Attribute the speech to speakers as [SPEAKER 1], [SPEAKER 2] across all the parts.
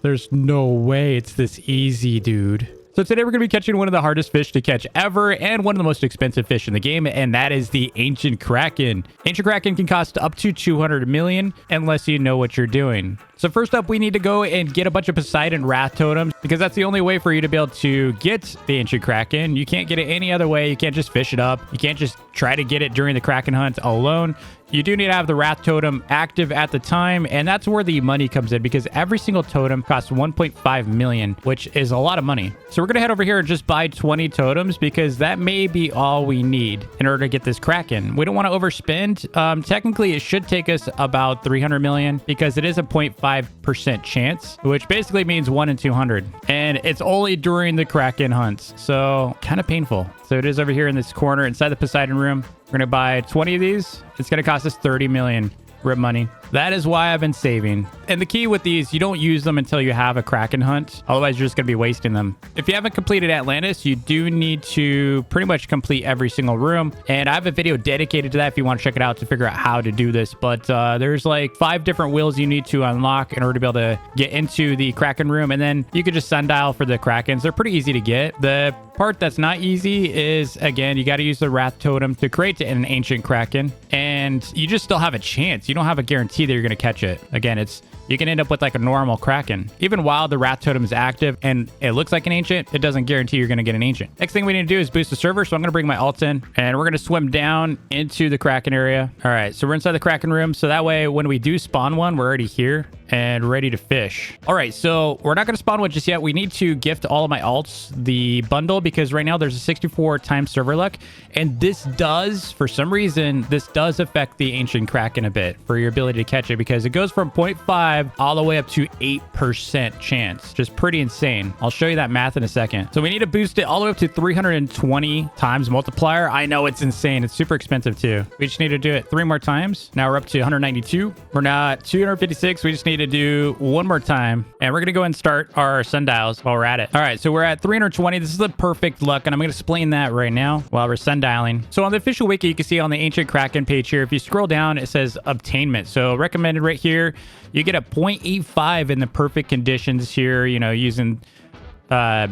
[SPEAKER 1] There's no way it's this easy, dude. So today we're going to be catching one of the hardest fish to catch ever and one of the most expensive fish in the game, and that is the Ancient Kraken. Ancient Kraken can cost up to 200 million unless you know what you're doing. So first up, we need to go and get a bunch of Poseidon Wrath Totems because that's the only way for you to be able to get the Ancient Kraken. You can't get it any other way. You can't just fish it up. You can't just try to get it during the Kraken hunt alone. You do need to have the Wrath Totem active at the time, and that's where the money comes in because every single totem costs 1.5 million, which is a lot of money. So we're going to head over here and just buy 20 totems because that may be all we need in order to get this Kraken. We don't want to overspend. Technically, it should take us about 300 million because it is a 0.5% chance, which basically means 1 in 200. And it's only during the Kraken hunts, so kind of painful. So it is over here in this corner inside the Poseidon room. We're going to buy 20 of these. It's going to cost us 30 million. Rip money. That is why I've been saving. And the key with these, you don't use them until you have a Kraken hunt. Otherwise, you're just going to be wasting them. If you haven't completed Atlantis, you do need to pretty much complete every single room. And I have a video dedicated to that if you want to check it out to figure out how to do this. But there's like 5 different wheels you need to unlock in order to be able to get into the Kraken room. And then you could just sundial for the Krakens. They're pretty easy to get. The part that's not easy is, again, you got to use the Wrath Totem to create an Ancient Kraken. And you just still have a chance. You don't have a guarantee that you're going to catch it. Again, you can end up with like a normal Kraken. Even while the Wrath Totem is active and it looks like an Ancient, it doesn't guarantee you're going to get an Ancient. Next thing we need to do is boost the server. So I'm going to bring my alt in and we're going to swim down into the Kraken area. All right, so we're inside the Kraken room. So that way, when we do spawn one, we're already here and ready to fish. All right, so we're not going to spawn one just yet. We need to gift all of my alts the bundle because right now there's a 64 times server luck. And this does, for some reason, this does affect the Ancient Kraken a bit for your ability to catch it because it goes from 0.5 all the way up to 8% chance. Just pretty insane. I'll show you that math in a second. So we need to boost it all the way up to 320 times multiplier. I know it's insane. It's super expensive too. We just need to do it 3 more times. Now we're up to 192. We're now at 256. We just need to do 1 more time. And we're going to go and start our sundials while we're at it. All right, so we're at 320. This is the perfect luck. And I'm going to explain that right now while we're sundialing. So on the official wiki, you can see on the Ancient Kraken page here, if you scroll down, it says obtainment. So recommended right here, you get a 0.85 in the perfect conditions here, you know, using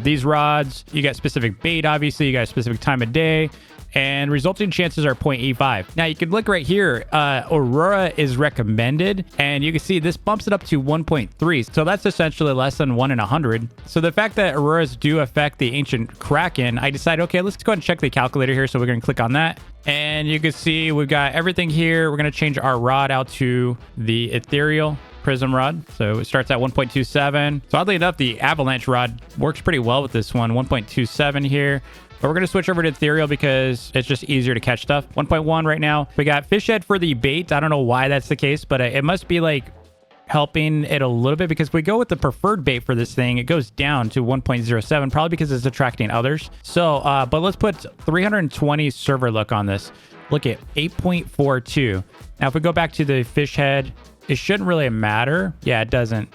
[SPEAKER 1] these rods. You got specific bait, obviously. You got a specific time of day. And resulting chances are 0.85. Now, you can look right here. Aurora is recommended. And you can see this bumps it up to 1.3. So that's essentially less than 1 in 100. So the fact that Auroras do affect the Ancient Kraken, I decided, okay, let's go ahead and check the calculator here. So we're going to click on that. And you can see we've got everything here. We're going to change our rod out to the ethereal prism rod. So it starts at 1.27. So oddly enough, the avalanche rod works pretty well with this one. 1.27 here. But we're going to switch over to ethereal because it's just easier to catch stuff. 1.1 right now. We got fish head for the bait. I don't know why that's the case, but it must be like helping it a little bit because if we go with the preferred bait for this thing, it goes down to 1.07, probably because it's attracting others. So, but let's put 320 server luck on this. Look at 8.42. Now, if we go back to the fish head, it shouldn't really matter. Yeah, it doesn't.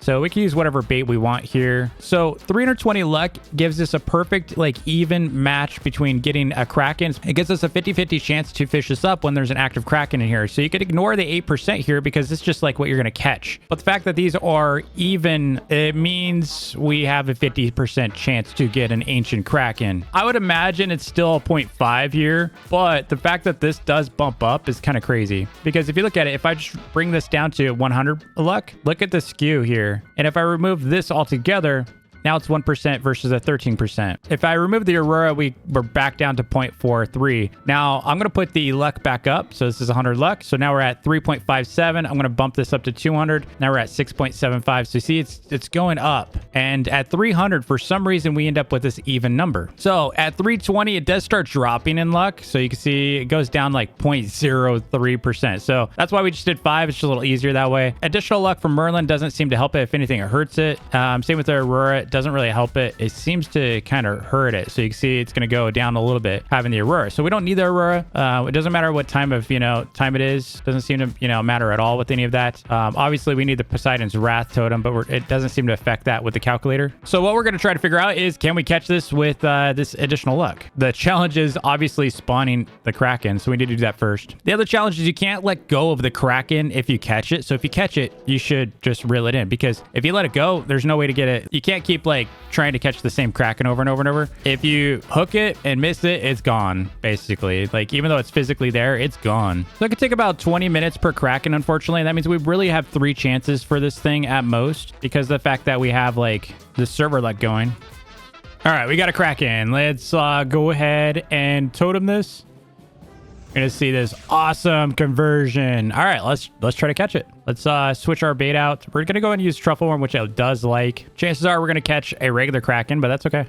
[SPEAKER 1] So we can use whatever bait we want here. So 320 luck gives us a perfect, like, even match between getting a Kraken. It gives us a 50-50 chance to fish this up when there's an active Kraken in here. So you could ignore the 8% here because it's just like what you're going to catch. But the fact that these are even, it means we have a 50% chance to get an Ancient Kraken. I would imagine it's still a 0.5 here, but the fact that this does bump up is kind of crazy. Because if you look at it, if I just bring this down to 100 luck, look at the skew here. And if I remove this altogether, now it's 1% versus a 13%. If I remove the Aurora, we're back down to 0.43. Now, I'm going to put the luck back up. So this is 100 luck. So now we're at 3.57. I'm going to bump this up to 200. Now we're at 6.75. So you see, it's going up. And at 300, for some reason, we end up with this even number. So at 320, it does start dropping in luck. So you can see it goes down like 0.03%. So that's why we just did 5. It's just a little easier that way. Additional luck from Merlin doesn't seem to help it. If anything, it hurts it. Same with the Aurora. but doesn't really help it. It seems to kind of hurt it. So you can see it's going to go down a little bit having the Aurora. So we don't need the Aurora. It doesn't matter what time of, time it is. Doesn't seem to, matter at all with any of that. Obviously we need the Poseidon's Wrath totem, but it doesn't seem to affect that with the calculator. So what we're going to try to figure out is, can we catch this with this additional luck? The challenge is obviously spawning the Kraken. So we need to do that first. The other challenge is you can't let go of the Kraken if you catch it. So if you catch it, you should just reel it in, because if you let it go, there's no way to get it. You can't keep like trying to catch the same Kraken over and over and over. If you hook it and miss it, it's gone, basically. Like, even though it's physically there, it's gone. So it could take about 20 minutes per Kraken, unfortunately. That means we really have 3 chances for this thing at most, because of the fact that we have like the server luck going. All right, we got a Kraken. Let's go ahead and totem this. We're gonna see this awesome conversion. All right, let's try to catch it. Let's switch our bait out. We're gonna go and use truffle worm, which it does like. Chances are we're gonna catch a regular Kraken, but that's okay.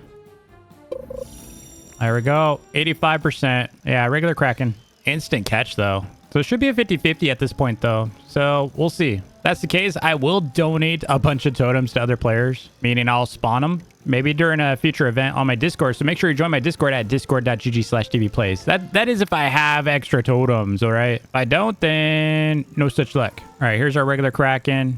[SPEAKER 1] There we go. 85%. Yeah, regular Kraken. Instant catch though. So it should be a 50-50 at this point though. So we'll see. If that's the case, I will donate a bunch of totems to other players, meaning I'll spawn them maybe during a future event on my Discord. So make sure you join my Discord at discord.gg/tvplays. That is if I have extra totems, all right? If I don't, then no such luck. All right, here's our regular Kraken.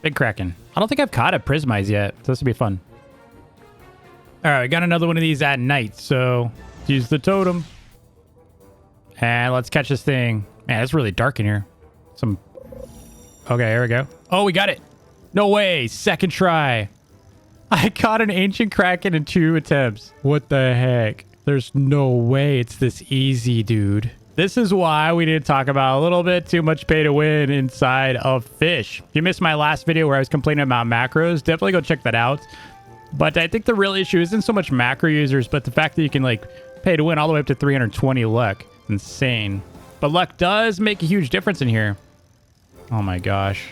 [SPEAKER 1] Big Kraken. I don't think I've caught a Prismize yet, so this will be fun. All right, we got another one of these at night, so let's use the totem. And let's catch this thing. Man, it's really dark in here. Okay, here we go. Oh, we got it. No way. Second try. I caught an ancient Kraken in 2 attempts. What the heck? There's no way it's this easy, dude. This is why we need to talk about a little bit too much pay to win inside of Fisch. If you missed my last video where I was complaining about macros, definitely go check that out. But I think the real issue isn't so much macro users, but the fact that you can like pay to win all the way up to 320 luck. Insane. But luck does make a huge difference in here. Oh my gosh.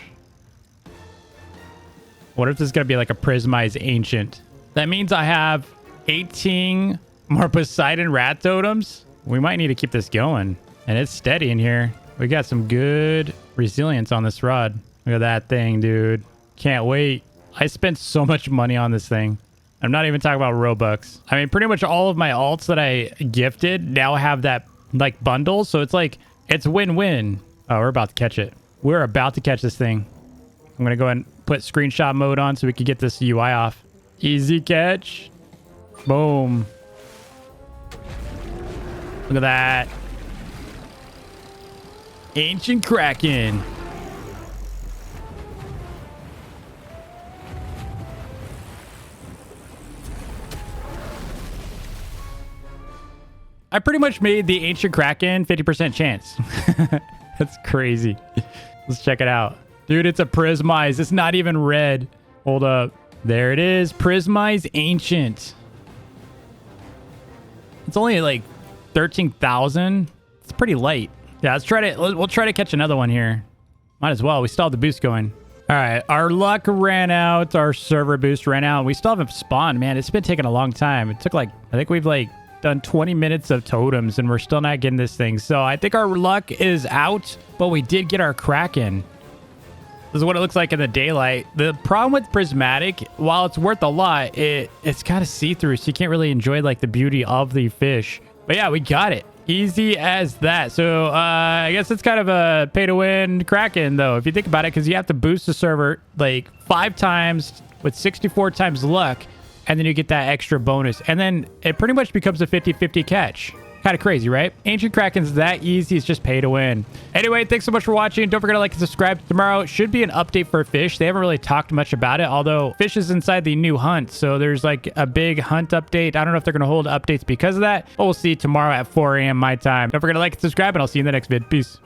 [SPEAKER 1] What if this is going to be like a Prismize Ancient? That means I have 18 more Poseidon Rat Totems. We might need to keep this going. And it's steady in here. We got some good resilience on this rod. Look at that thing, dude. Can't wait. I spent so much money on this thing. I'm not even talking about Robux. I mean, pretty much all of my alts that I gifted now have that like bundle. So it's like, it's win-win. Oh, we're about to catch it. We're about to catch this thing. I'm going to go ahead and put screenshot mode on so we can get this UI off. Easy catch. Boom. Look at that. Ancient Kraken. I pretty much made the Ancient Kraken 50% chance. That's crazy. Let's check it out. Dude, it's a Prismize. It's not even red. Hold up. There it is. Prismize Ancient. It's only like 13,000. It's pretty light. Yeah, we'll try to catch another one here. Might as well. We still have the boost going. All right, our luck ran out. Our server boost ran out. We still haven't spawned, man. It's been taking a long time. It took like, I think we've like done 20 minutes of totems and we're still not getting this thing. So I think our luck is out, but we did get our Kraken. This is what it looks like in the daylight. The problem with prismatic, while it's worth a lot, it's kind of see-through, so you can't really enjoy like the beauty of the fish. But yeah, we got it. Easy as that. So I guess it's kind of a pay-to-win Kraken, though, if you think about it, because you have to boost the server like 5 times with 64 times luck, and then you get that extra bonus. And then it pretty much becomes a 50-50 catch. Kind of crazy, right? Ancient Kraken's that easy. It's just pay to win. Anyway, thanks so much for watching. Don't forget to like and subscribe. Tomorrow should be an update for Fisch. They haven't really talked much about it, although Fisch is inside the new hunt. So there's like a big hunt update. I don't know if they're going to hold updates because of that, but we'll see tomorrow at 4 a.m. my time. Don't forget to like and subscribe, and I'll see you in the next vid. Peace.